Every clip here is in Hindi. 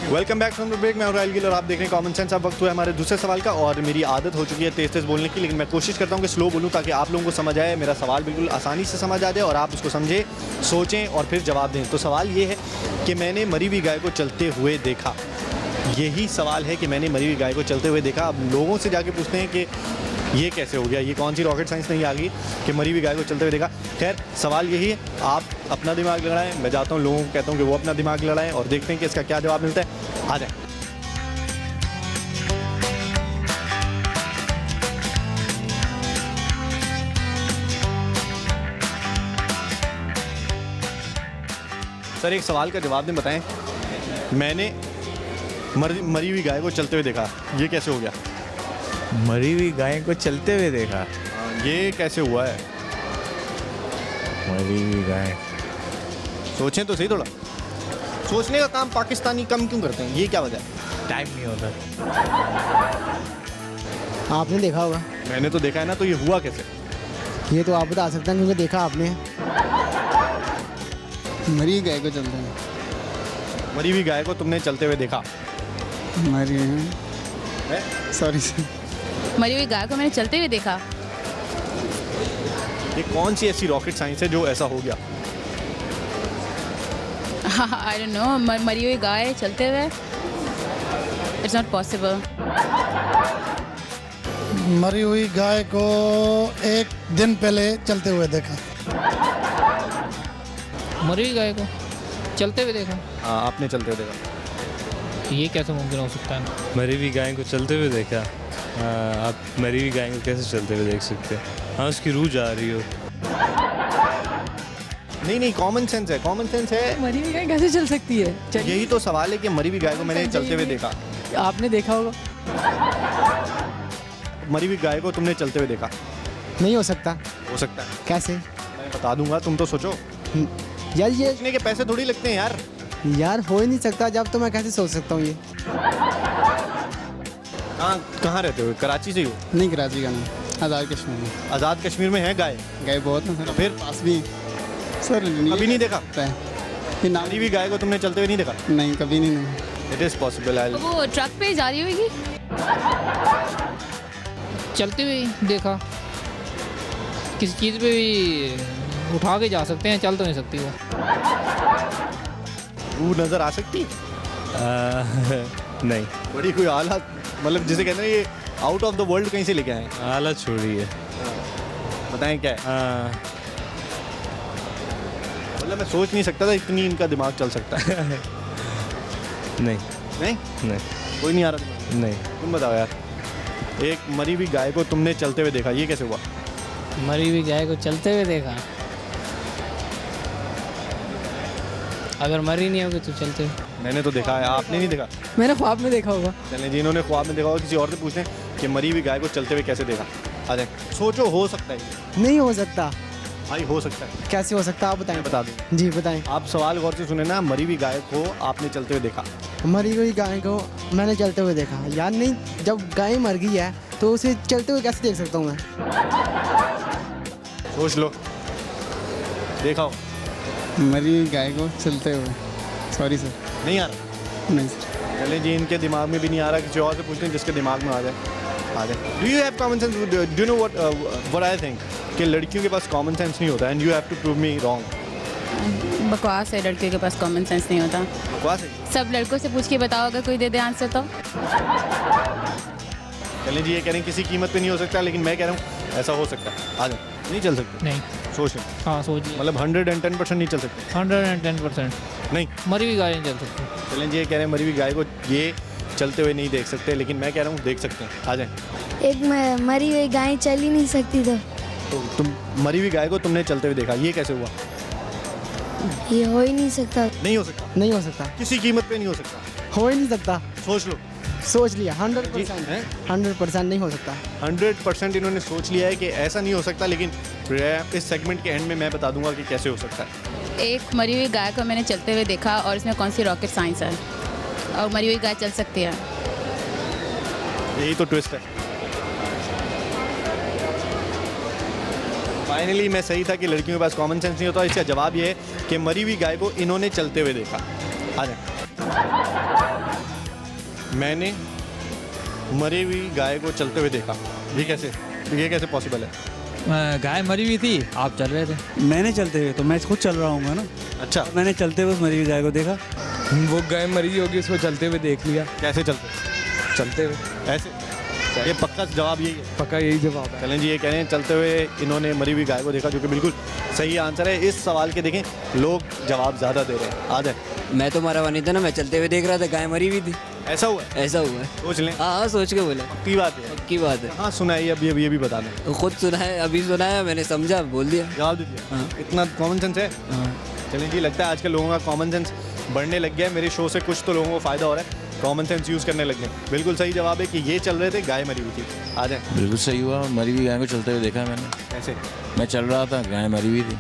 Welcome back from the break. मैं रायल गिल और आप देख रहे हैं कॉमन सेंस। अब वक्त हुआ है हमारे दूसरे सवाल का और मेरी आदत हो चुकी है तेज तेज बोलने की, लेकिन मैं कोशिश करता हूँ कि स्लो बोलूँ ताकि आप लोगों को समझ आए, मेरा सवाल बिल्कुल आसानी से समझ आ जाए और आप उसको समझें, सोचें और फिर जवाब दें। तो सवाल ये है कि मैंने मरी हुई गाय को चलते हुए देखा। यही सवाल है कि मैंने मरी हुई गाय को चलते हुए देखा। अब लोगों से जाके पूछते हैं कि ये कैसे हो गया, ये कौन सी रॉकेट साइंस नहीं आ गई कि मरी हुई गाय को चलते हुए देखा। खैर सवाल यही है, आप अपना दिमाग लड़ाएं, मैं जाता हूँ लोगों को कहता हूँ कि वो अपना दिमाग लड़ाएं और देखते हैं कि इसका क्या जवाब मिलता है। आ जाए। सर एक सवाल का जवाब दें, बताएं। मैंने मरी हुई गाय को चलते हुए देखा, ये कैसे हो गया? मरी हुई गाय को चलते हुए देखा। ये कैसे हुआ है? मरी हुई गाय, सोचें तो सही, थोड़ा सोचने का काम पाकिस्तानी कम क्यों करते हैं, ये क्या वजह है? टाइम नहीं होता। आपने देखा होगा। मैंने तो देखा है ना, तो ये हुआ कैसे? ये तो आप बता सकते हैं क्योंकि देखा आपने। मरी गाय को चलते हैं। मरी हुई गाय को तुमने चलते हुए देखा मरी है? Sorry sir. मरी हुई गाय को मैंने चलते हुए देखा। ये कौन सी ऐसी रॉकेट साइंस है जो ऐसा हो गया? आई डोंट नो, मरी हुई गाय चलते हुए, इट्स नॉट पॉसिबल। मरी हुई गाय को एक दिन पहले चलते हुए देखा। मरी हुई गाय को चलते हुए देखा। हाँ, आपने चलते हुए देखा। ये कैसे मुमकिन हो सकता है? मरी हुई गाय को चलते हुए देखा। आप मरी हुई गाय को कैसे चलते हुए देख सकते हैं? हाँ, उसकी रूह जा रही हो। नहीं, कॉमन सेंस है, कॉमन सेंस है। मरी हुई गाय कैसे चल सकती है? यही तो सवाल है कि मरी हुई गाय को मैंने चलते हुए देखा। आपने देखा होगा। मरी हुई गाय को तुमने चलते हुए देखा। नहीं हो सकता। हो सकता है, कैसे? मैं बता दूंगा, तुम तो सोचो। यार ये सोचने के पैसे थोड़ी लगते हैं यार। यार हो ही नहीं सकता जब, तो मैं कैसे सोच सकता हूँ ये? कहाँ रहते हो? कराची से ही हो? नहीं, कराची का नहीं, आज़ाद कश्मीर में। आज़ाद कश्मीर में है गाय? गाय बहुत है सर। फिर? पास भी सर। कभी नहीं देखा? ये नाम मरी हुई गाय को तुमने चलते हुए नहीं देखा? नहीं, कभी नहीं। It is possible. वो ट्रक पे जा रही होगी। चलते हुए देखा। किसी चीज़ पे भी उठा के जा सकते हैं, चल तो नहीं सकती वो। रूह नजर आ सकती है? नहीं, बड़ी कोई आला, मतलब जिसे कहते हैं ये आउट ऑफ द वर्ल्ड कहीं से लेके आए हैं। आला छोड़ी है। बताएं क्या है? मतलब मैं सोच नहीं सकता था इतनी इनका दिमाग चल सकता है। नहीं नहीं, नहीं कोई नहीं आ रहा दिमाग। नहीं। तुम बताओ यार। एक मरी हुई गाय को तुमने चलते हुए देखा, ये कैसे हुआ? मरी हुई गाय को चलते हुए देखा। अगर मरी नहीं होगी तो चलते हुए। मैंने तो देखा है, आपने नहीं देखा? मैंने ख्वाब में देखा होगा। चलें जी, इन्होंने ख्वाब में देखा होगा, किसी और से पूछते हैं कि मरी हुई गाय को चलते हुए कैसे देखा। आ जाए, सोचो, हो सकता है नहीं हो सकता। भाई, हो सकता है। कैसे हो सकता आप बताएं। मैं बता दूँ, जी बताएं। आप सवाल गौर से सुने ना। मरी हुई गाय को आपने चलते हुए देखा। मरी हुई गाय को मैंने चलते हुए देखा। यार नहीं, जब गाय मर गई है तो उसे चलते हुए कैसे देख सकता हूँ मैं? सोच लो, देखा हो? मरी हुई गाय को चलते हुए। Sorry sir. नहीं आ रहा? नहीं सर। चलें जी, इनके दिमाग में भी नहीं आ रहा, किसी और से पूछते हैं जिसके दिमाग में आ जाए। आ जाए। Do you have common sense? Do you know what I think कि लड़कियों के पास कॉमन सेंस नहीं होता, and you have to prove me wrong. बकवास है, लड़कियों के पास कॉमन सेंस नहीं होता। बकवास है। सब लड़कों से पूछ के बताओ, अगर कोई दे दे आंसर तो। चलें जी, ये कह रहे हैं किसी कीमत पे नहीं हो सकता, लेकिन मैं कह रहा हूँ ऐसा हो सकता है। आ जाए। नहीं चल सकते? नहीं। सोच लें, हाँ, सोचिए। मतलब 110% नहीं चल सकते? 110%। नहीं। मरी हुई गाय नहीं चल सकती। चलें जी, ये कह रहे हैं मरी हुई गाय को ये चलते हुए नहीं देख सकते, लेकिन मैं कह रहा हूँ देख सकते हैं। आ जाए। एक मरी हुई गाय चल ही नहीं सकती तो तुम मरी हुई गाय को तुमने चलते हुए देखा, ये कैसे हुआ? ये हो ही नहीं सकता। नहीं हो सकता, नहीं हो सकता। किसी कीमत पे नहीं हो सकता। हो ही नहीं सकता। सोच लो। सोच लिया 100%। हैं? 100% नहीं हो सकता। 100% इन्होंने सोच लिया है कि ऐसा नहीं हो सकता, लेकिन इस सेगमेंट के एंड में मैं बता दूंगा कि कैसे हो सकता है। एक मरी हुई गाय को मैंने चलते हुए देखा और इसमें कौन सी रॉकेट साइंस है और मरी हुई गाय चल सकती है? यही तो ट्विस्ट है। फाइनली मैं सही था कि लड़कियों के पास कॉमन सेंस नहीं होता। इसका जवाब ये है कि मरी हुई गाय को इन्होंने चलते हुए देखा। आ जाए। मैंने मरी हुई गाय को चलते हुए देखा। ये कैसे पॉसिबल है? गाय मरी हुई थी, आप चल रहे थे। मैंने चलते हुए, तो मैं खुद चल रहा हूँ ना। अच्छा, मैंने चलते हुए उस मरी हुई गाय को देखा। वो गाय मरी होगी, उसको चलते हुए देख लिया। कैसे चलते हुए ऐसे? ये पक्का जवाब यही है? पक्का यही जवाब है। चलें जी, ये कह रहे हैं चलते हुए इन्होंने मरी हुई गाय को देखा, जो कि बिल्कुल सही आंसर है। इस सवाल के देखें लोग जवाब ज़्यादा दे रहे हैं। आ जाए। मैं तो मरा हुआ नहीं था ना, मैं चलते हुए देख रहा था, गाय मरी हुई थी। ऐसा हुआ है? ऐसा हुआ है। सोच लें। हाँ, सोच के बोला। पक्की बात है? पक्की बात है। कहाँ सुना है ये भी बता दें। खुद सुना है, अभी सुना है, मैंने समझा, बोल दिया, जवाब दे दिया। हाँ। इतना कॉमन सेंस है। चलें जी, लगता है आजकल लोगों का कॉमन सेंस बढ़ने लग गया है। मेरे शो से कुछ तो लोगों को फ़ायदा हो रहा है, कॉमन सेंस यूज़ करने लग गए। बिल्कुल सही जवाब है कि ये चल रहे थे, गाय मरी हुई थी। आ जाए। बिल्कुल सही हुआ, मरी हुई गाय को चलते हुए देखा मैंने। कैसे? मैं चल रहा था, गाय मरी हुई थी।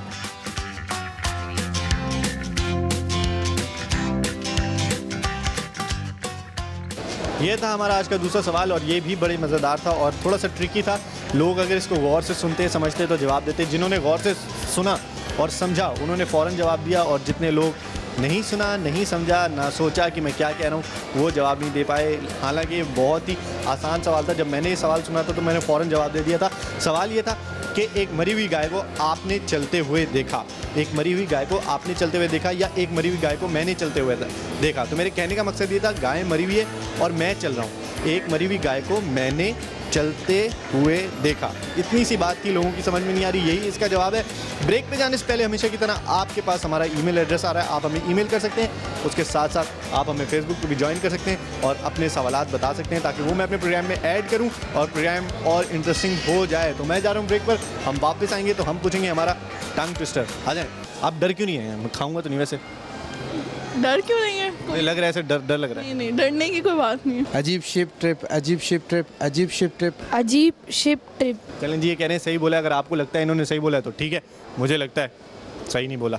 ये था हमारा आज का दूसरा सवाल, और ये भी बड़े मज़ेदार था और थोड़ा सा ट्रिकी था। लोग अगर इसको गौर से सुनते समझते तो जवाब देते। जिन्होंने गौर से सुना और समझा उन्होंने फ़ौरन जवाब दिया, और जितने लोग नहीं सुना, नहीं समझा, ना सोचा कि मैं क्या कह रहा हूँ, वो जवाब नहीं दे पाए। हालांकि ये बहुत ही आसान सवाल था। जब मैंने ये सवाल सुना था तो मैंने फ़ौरन जवाब दे दिया था। सवाल ये था कि एक मरी हुई गाय को आपने चलते हुए देखा। एक मरी हुई गाय को आपने चलते हुए देखा, या एक मरी हुई गाय को मैंने चलते हुए देखा। तो मेरे कहने का मकसद ये था, गाय मरी हुई है और मैं चल रहा हूँ। एक मरी हुई गाय को मैंने चलते हुए देखा। इतनी सी बात थी, लोगों की समझ में नहीं आ रही। यही इसका जवाब है। ब्रेक पे जाने से पहले हमेशा की तरह आपके पास हमारा ईमेल एड्रेस आ रहा है, आप हमें ईमेल कर सकते हैं। उसके साथ साथ आप हमें फेसबुक पे भी ज्वाइन कर सकते हैं और अपने सवालात बता सकते हैं, ताकि वो मैं अपने प्रोग्राम में ऐड करूं और प्रोग्राम और इंटरेस्टिंग हो जाए। तो मैं जा रहा हूं ब्रेक पर, हम वापस आएंगे तो हम पूछेंगे हमारा टंग ट्विस्टर। आ जाए। आप डर क्यों नहीं है? मैं खाऊंगा तो नहीं वैसे। डर क्यों नहीं है? मुझे लग रहा है ऐसे डर लग रहा है। नहीं, डरने की कोई बात नहीं है। अजीब शिप ट्रिप, अजीब शिप ट्रिप, अजीब शिप ट्रिप, अजीब शिप ट्रिप। चलें जी, ये कह रहे हैं सही बोला। अगर आपको लगता है इन्होंने सही बोला है तो ठीक है, मुझे लगता है सही नहीं बोला।